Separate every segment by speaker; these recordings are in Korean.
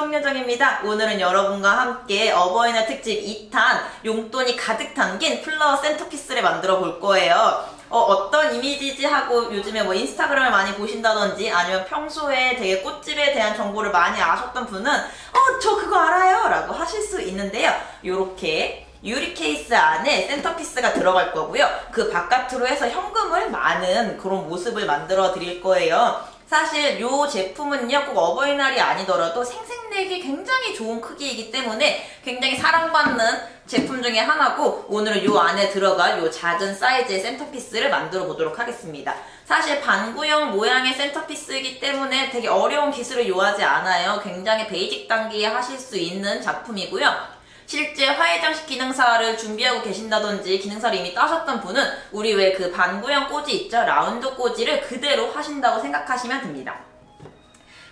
Speaker 1: 송여정입니다. 오늘은 여러분과 함께 어버이날 특집 2탄 용돈이 가득 담긴 플라워 센터피스를 만들어 볼 거예요. 어떤 이미지지 하고 요즘에 뭐 인스타그램을 많이 보신다든지 아니면 평소에 되게 꽃집에 대한 정보를 많이 아셨던 분은 저 그거 알아요 라고 하실 수 있는데요. 요렇게 유리 케이스 안에 센터피스가 들어갈 거고요. 그 바깥으로 해서 현금을 많은 그런 모습을 만들어 드릴 거예요. 사실 이 제품은요, 꼭 어버이날이 아니더라도 생색내기 굉장히 좋은 크기이기 때문에 굉장히 사랑받는 제품 중에 하나고, 오늘은 이 안에 들어갈 이 작은 사이즈의 센터피스를 만들어 보도록 하겠습니다. 사실 반구형 모양의 센터피스이기 때문에 되게 어려운 기술을 요하지 않아요. 굉장히 베이직 단계에 하실 수 있는 작품이고요. 실제 화해장식 기능사를 준비하고 계신다든지 기능사를 이미 따셨던 분은 우리 왜 그 반구형 꽂이 있죠? 라운드 꽂이를 그대로 하신다고 생각하시면 됩니다.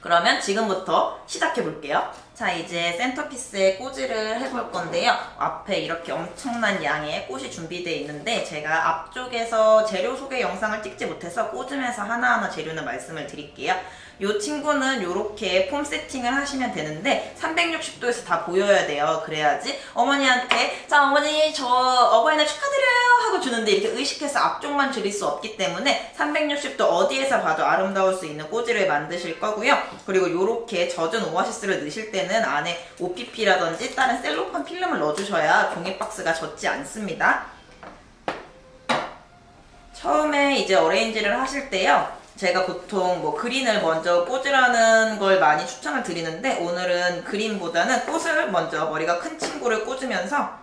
Speaker 1: 그러면 지금부터 시작해 볼게요. 자, 이제 센터피스에 꽂이를 해볼 건데요. 앞에 이렇게 엄청난 양의 꽃이 준비되어 있는데 제가 앞쪽에서 재료 소개 영상을 찍지 못해서 꽂으면서 하나하나 재료는 말씀을 드릴게요. 이 친구는 이렇게 폼 세팅을 하시면 되는데 360도에서 다 보여야 돼요. 그래야지 어머니한테 자 어머니 저 어버이날 축하드려요 하고 주는데 이렇게 의식해서 앞쪽만 줄일 수 없기 때문에 360도 어디에서 봐도 아름다울 수 있는 꽂이를 만드실 거고요. 그리고 이렇게 젖은 오아시스를 넣으실 때는 안에 OPP라든지 다른 셀로판 필름을 넣어주셔야 종이 박스가 젖지 않습니다. 처음에 이제 어레인지를 하실 때요, 제가 보통 뭐 그린을 먼저 꽂으라는 걸 많이 추천을 드리는데 오늘은 그린보다는 꽃을 먼저 머리가 큰 친구를 꽂으면서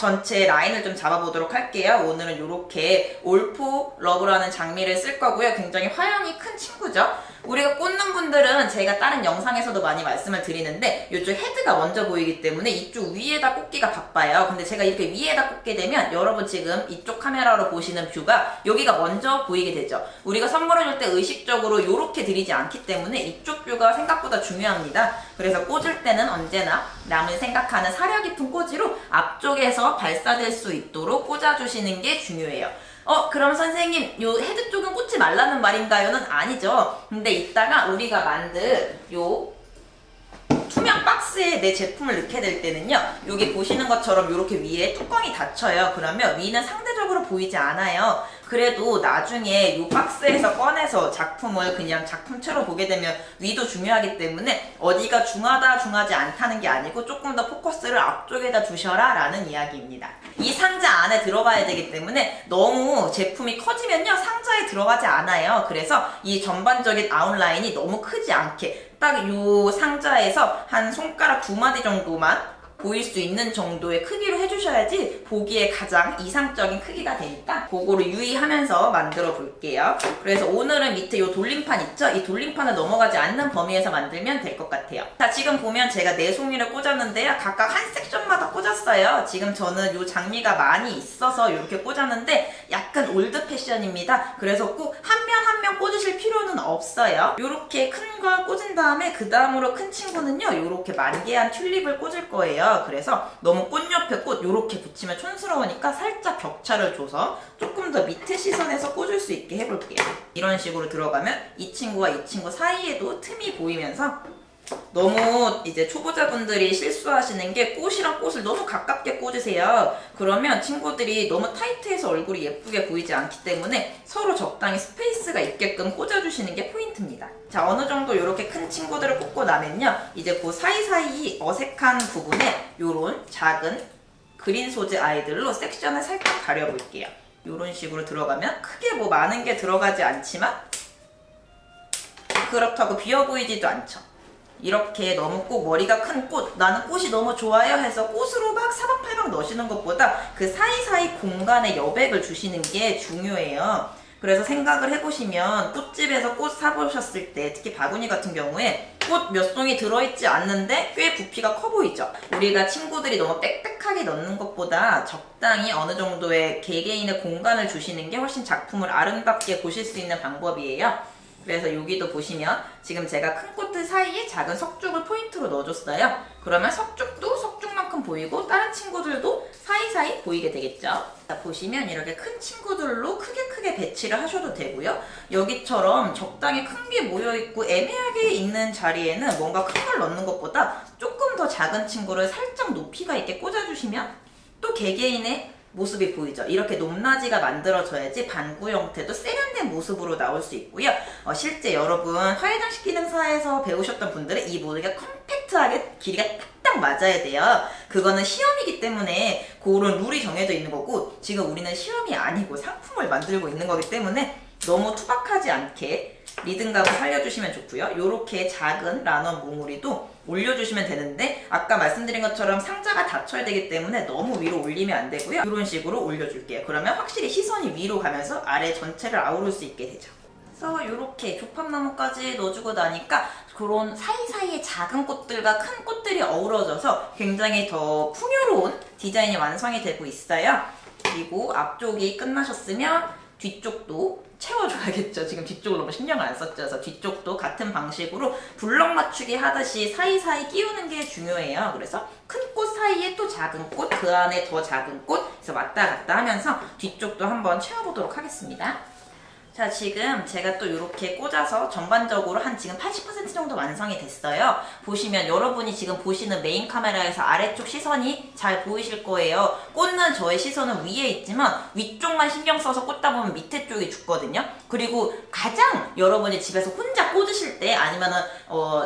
Speaker 1: 전체 라인을 좀 잡아보도록 할게요. 오늘은 이렇게 올포 러브라는 장미를 쓸 거고요. 굉장히 화형이 큰 친구죠. 우리가 꽂는 분들은 제가 다른 영상에서도 많이 말씀을 드리는데 이쪽 헤드가 먼저 보이기 때문에 이쪽 위에다 꽂기가 바빠요. 근데 제가 이렇게 위에다 꽂게 되면 여러분 지금 이쪽 카메라로 보시는 뷰가 여기가 먼저 보이게 되죠. 우리가 선물을 줄 때 의식적으로 이렇게 드리지 않기 때문에 이쪽 뷰가 생각보다 중요합니다. 그래서 꽂을 때는 언제나 남을 생각하는 사려 깊은 꽂이로 앞쪽에서 발사될 수 있도록 꽂아주시는 게 중요해요. 그럼 선생님 요 헤드 쪽은 꽂지 말라는 말인가요?는 아니죠. 근데 이따가 우리가 만든 요 투명 박스에 내 제품을 넣게 될 때는요, 여기 보시는 것처럼 이렇게 위에 뚜껑이 닫혀요. 그러면 위는 상대적으로 보이지 않아요. 그래도 나중에 이 박스에서 꺼내서 작품을 그냥 작품처럼 보게 되면 위도 중요하기 때문에 어디가 중하다 중하지 않다는 게 아니고 조금 더 포커스를 앞쪽에다 두셔라 라는 이야기입니다. 이 상자 안에 들어가야 되기 때문에 너무 제품이 커지면요 상자에 들어가지 않아요. 그래서 이 전반적인 아웃라인이 너무 크지 않게 딱 이 상자에서 한 손가락 2마디 정도만 보일 수 있는 정도의 크기로 해주셔야지 보기에 가장 이상적인 크기가 되니까 그거를 유의하면서 만들어 볼게요. 그래서 오늘은 밑에 이 돌림판 있죠? 이 돌림판을 넘어가지 않는 범위에서 만들면 될 것 같아요. 자, 지금 보면 제가 4송이를 꽂았는데요. 각각 한 섹션마다 꽂았어요. 지금 저는 이 장미가 많이 있어서 이렇게 꽂았는데 약간 올드 패션입니다. 그래서 꼭 한 면 한 면 꽂으실 필요는 없어요. 이렇게 큰 걸 꽂은 다음에 그 다음으로 큰 친구는요, 이렇게 만개한 튤립을 꽂을 거예요. 그래서 너무 꽃 옆에 꽃 이렇게 붙이면 촌스러우니까 살짝 격차를 줘서 조금 더 밑에 시선에서 꽂을 수 있게 해볼게요. 이런 식으로 들어가면 이 친구와 이 친구 사이에도 틈이 보이면서 너무 이제 초보자분들이 실수하시는 게 꽃이랑 꽃을 너무 가깝게 꽂으세요. 그러면 친구들이 너무 타이트해서 얼굴이 예쁘게 보이지 않기 때문에 서로 적당히 스페이스가 있게끔 꽂아주시는 게 포인트입니다. 자, 어느 정도 이렇게 큰 친구들을 꽂고 나면요, 이제 그 사이사이 어색한 부분에 요런 작은 그린 소재 아이들로 섹션을 살짝 가려볼게요. 요런 식으로 들어가면 크게 뭐 많은 게 들어가지 않지만 그렇다고 비어 보이지도 않죠. 이렇게 너무 꼭 머리가 큰 꽃, 나는 꽃이 너무 좋아요 해서 꽃으로 막 사방팔방 넣으시는 것보다 그 사이사이 공간에 여백을 주시는 게 중요해요. 그래서 생각을 해보시면 꽃집에서 꽃 사보셨을 때 특히 바구니 같은 경우에 꽃 몇 송이 들어있지 않는데 꽤 부피가 커 보이죠. 우리가 친구들이 너무 빽빽하게 넣는 것보다 적당히 어느 정도의 개개인의 공간을 주시는 게 훨씬 작품을 아름답게 보실 수 있는 방법이에요. 그래서 여기도 보시면 지금 제가 큰 꽃들 사이에 작은 석죽을 포인트로 넣어줬어요. 그러면 석죽도 석죽만큼 보이고 다른 친구들도 사이사이 보이게 되겠죠? 자, 보시면 이렇게 큰 친구들로 크게 배치를 하셔도 되고요. 여기처럼 적당히 큰 게 모여있고 애매하게 있는 자리에는 뭔가 큰 걸 넣는 것보다 조금 더 작은 친구를 살짝 높이가 있게 꽂아주시면 또 개개인의 모습이 보이죠. 이렇게 높낮이가 만들어져야지 반구 형태도 세련된 모습으로 나올 수 있고요. 실제 여러분 화해장식 기능사에서 배우셨던 분들은 이 모드가 컴팩트하게 길이가 딱 맞아야 돼요. 그거는 시험이기 때문에 그런 룰이 정해져 있는 거고, 지금 우리는 시험이 아니고 상품을 만들고 있는 거기 때문에 너무 투박하지 않게 리듬감을 살려주시면 좋고요. 요렇게 작은 라넌 몽우리도 올려주시면 되는데, 아까 말씀드린 것처럼 상자가 닫혀야 되기 때문에 너무 위로 올리면 안 되고요. 이런 식으로 올려줄게요. 그러면 확실히 시선이 위로 가면서 아래 전체를 아우를 수 있게 되죠. 그래서 이렇게 조팝나무까지 넣어주고 나니까 그런 사이사이에 작은 꽃들과 큰 꽃들이 어우러져서 굉장히 더 풍요로운 디자인이 완성이 되고 있어요. 그리고 앞쪽이 끝나셨으면 뒤쪽도 채워줘야겠죠. 지금 뒤쪽을 너무 신경을 안 썼죠. 그래서 뒤쪽도 같은 방식으로 블럭 맞추기 하듯이 사이사이 끼우는 게 중요해요. 그래서 큰 꽃 사이에 또 작은 꽃, 그 안에 더 작은 꽃, 그래서 왔다 갔다 하면서 뒤쪽도 한번 채워보도록 하겠습니다. 자, 지금 제가 또 이렇게 꽂아서 전반적으로 한 지금 80% 정도 완성이 됐어요. 보시면 여러분이 지금 보시는 메인 카메라에서 아래쪽 시선이 잘 보이실 거예요. 꽂는 저의 시선은 위에 있지만 위쪽만 신경 써서 꽂다 보면 밑에 쪽이 죽거든요. 그리고 가장 여러분이 집에서 혼자 꽂으실 때 아니면은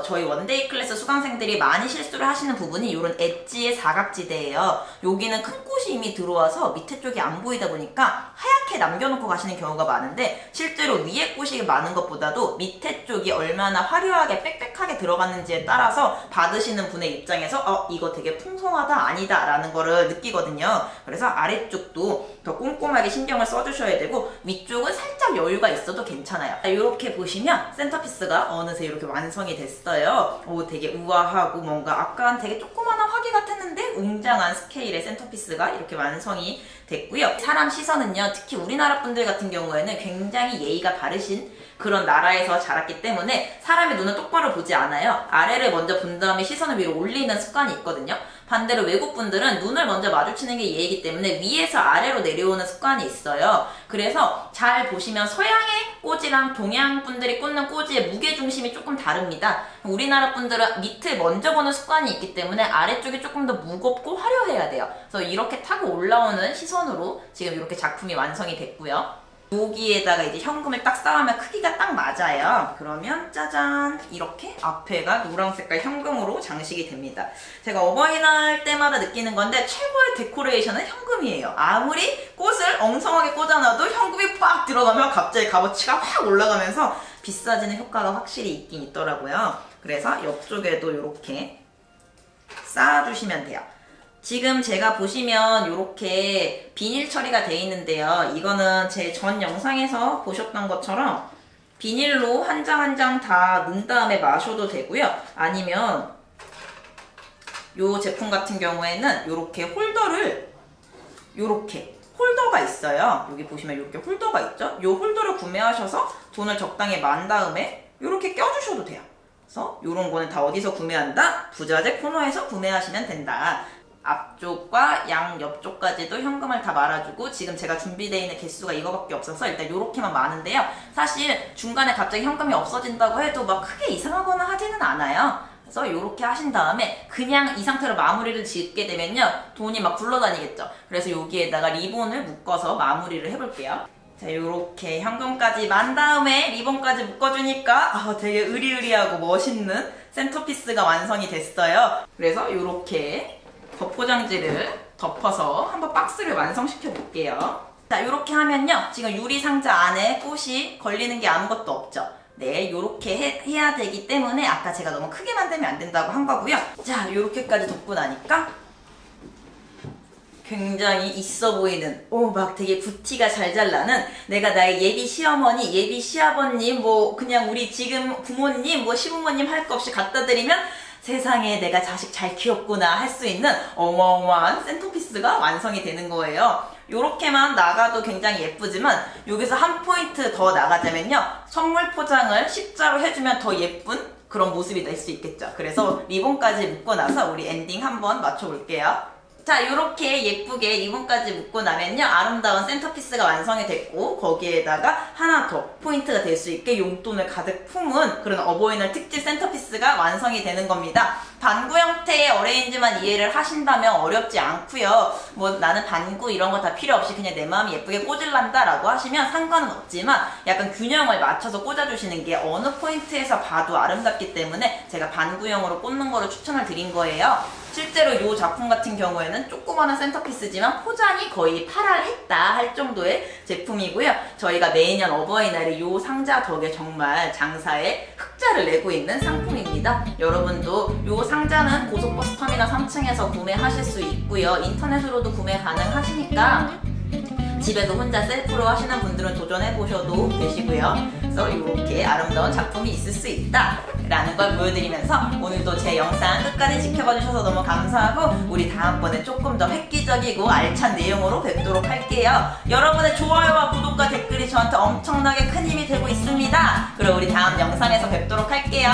Speaker 1: 저희 원데이 클래스 수강생들이 많이 실수를 하시는 부분이 이런 엣지의 사각지대예요. 여기는 큰 꽃이 이미 들어와서 밑에 쪽이 안 보이다 보니까 하얗게 남겨놓고 가시는 경우가 많은데, 실제로 위에 꽃이 많은 것보다도 밑에 쪽이 얼마나 화려하게 빽빽하게 들어갔는지에 따라서 받으시는 분의 입장에서 이거 되게 풍성하다 아니다 라는 거를 느끼거든요. 그래서 아래쪽도 더 꼼꼼하게 신경을 써주셔야 되고 위쪽은 살짝 여유가 있어도 괜찮아요. 이렇게 보시면 센터피스가 어느새 이렇게 완성이 됐어요. 되게 우아하고 뭔가 아까는 되게 조그마한 화기 같았는데 웅장한 스케일의 센터피스가 이렇게 완성이 됐고요. 사람 시선은요, 특히 우리나라 분들 같은 경우에는 굉장히 예의가 바르신 그런 나라에서 자랐기 때문에 사람의 눈을 똑바로 보지 않아요. 아래를 먼저 본 다음에 시선을 위로 올리는 습관이 있거든요. 반대로 외국 분들은 눈을 먼저 마주치는 게 예의이기 때문에 위에서 아래로 내려오는 습관이 있어요. 그래서 잘 보시면 서양의 꼬지랑 동양 분들이 꽂는 꼬지의 무게중심이 조금 다릅니다. 우리나라 분들은 밑을 먼저 보는 습관이 있기 때문에 아래쪽이 조금 더 무겁고 화려해야 돼요. 그래서 이렇게 타고 올라오는 시선으로 지금 이렇게 작품이 완성이 됐고요. 여기에다가 이제 현금을 딱 쌓으면 크기가 딱 맞아요. 그러면 짜잔, 이렇게 앞에가 노란 색깔 현금으로 장식이 됩니다. 제가 어버이날 때마다 느끼는 건데 최고의 데코레이션은 현금이에요. 아무리 꽃을 엉성하게 꽂아놔도 현금이 빡 들어가면 갑자기 값어치가 확 올라가면서 비싸지는 효과가 확실히 있긴 있더라고요. 그래서 옆쪽에도 이렇게 쌓아주시면 돼요. 지금 제가 보시면 이렇게 비닐 처리가 되어 있는데요. 이거는 제 전 영상에서 보셨던 것처럼 비닐로 한 장 한 장 다 넣은 다음에 마셔도 되고요. 아니면 이 제품 같은 경우에는 이렇게 홀더를 이렇게 홀더가 있어요. 여기 보시면 이렇게 홀더가 있죠. 이 홀더를 구매하셔서 돈을 적당히 만 다음에 이렇게 껴주셔도 돼요. 그래서 이런 거는 다 어디서 구매한다? 부자재 코너에서 구매하시면 된다. 앞쪽과 양 옆쪽까지도 현금을 다 말아주고, 지금 제가 준비되어 있는 개수가 이거밖에 없어서 일단 요렇게만 많은데요. 사실 중간에 갑자기 현금이 없어진다고 해도 막 크게 이상하거나 하지는 않아요. 그래서 요렇게 하신 다음에 그냥 이 상태로 마무리를 짓게 되면요, 돈이 막 굴러다니겠죠. 그래서 여기에다가 리본을 묶어서 마무리를 해볼게요. 자, 요렇게 현금까지 만 다음에 리본까지 묶어주니까 되게 으리으리하고 멋있는 센터피스가 완성이 됐어요. 그래서 요렇게 덧포장지를 덮어서 한번 박스를 완성시켜 볼게요. 자, 이렇게 하면요, 지금 유리 상자 안에 꽃이 걸리는 게 아무것도 없죠. 네, 이렇게 해야 되기 때문에 아까 제가 너무 크게 만들면 안 된다고 한 거고요. 자, 이렇게까지 덮고 나니까 굉장히 있어 보이는, 막 되게 부티가 잘 나는, 내가 나의 예비 시어머니, 예비 시아버님, 그냥 우리 지금 부모님, 시부모님 할 거 없이 갖다 드리면 세상에 내가 자식 잘 키웠구나 할 수 있는 어마어마한 센터피스가 완성이 되는 거예요. 요렇게만 나가도 굉장히 예쁘지만 여기서 한 포인트 더 나가자면요, 선물 포장을 십자로 해주면 더 예쁜 그런 모습이 될 수 있겠죠. 그래서 리본까지 묶고 나서 우리 엔딩 한번 맞춰볼게요. 자, 이렇게 예쁘게 리본까지 묶고 나면요, 아름다운 센터피스가 완성이 됐고, 거기에다가 하나 더 포인트가 될 수 있게 용돈을 가득 품은 그런 어버이날 특집 센터피스가 완성이 되는 겁니다. 반구 형태의 어레인지만 이해를 하신다면 어렵지 않고요. 뭐 나는 반구 이런 거 다 필요 없이 그냥 내 마음이 예쁘게 꽂을란다 라고 하시면 상관은 없지만, 약간 균형을 맞춰서 꽂아주시는 게 어느 포인트에서 봐도 아름답기 때문에 제가 반구형으로 꽂는 거를 추천을 드린 거예요. 실제로 이 작품 같은 경우에는 조그마한 센터피스지만 포장이 거의 파랄했다 할 정도의 제품이고요. 저희가 매년 어버이날에 이 상자 덕에 정말 장사에 흑자를 내고 있는 상품입니다. 여러분도 이 상자는 고속버스 터미널 3층에서 구매하실 수 있고요. 인터넷으로도 구매 가능하시니까 집에서 혼자 셀프로 하시는 분들은 도전해보셔도 되시고요. 그래서 이렇게 아름다운 작품이 있을 수 있다 라는 걸 보여드리면서 오늘도 제 영상 끝까지 지켜봐 주셔서 너무 감사하고, 우리 다음번에 조금 더 획기적이고 알찬 내용으로 뵙도록 할게요. 여러분의 좋아요와 구독과 댓글이 저한테 엄청나게 큰 힘이 되고 있습니다. 그럼 우리 다음 영상에서 뵙도록 할게요.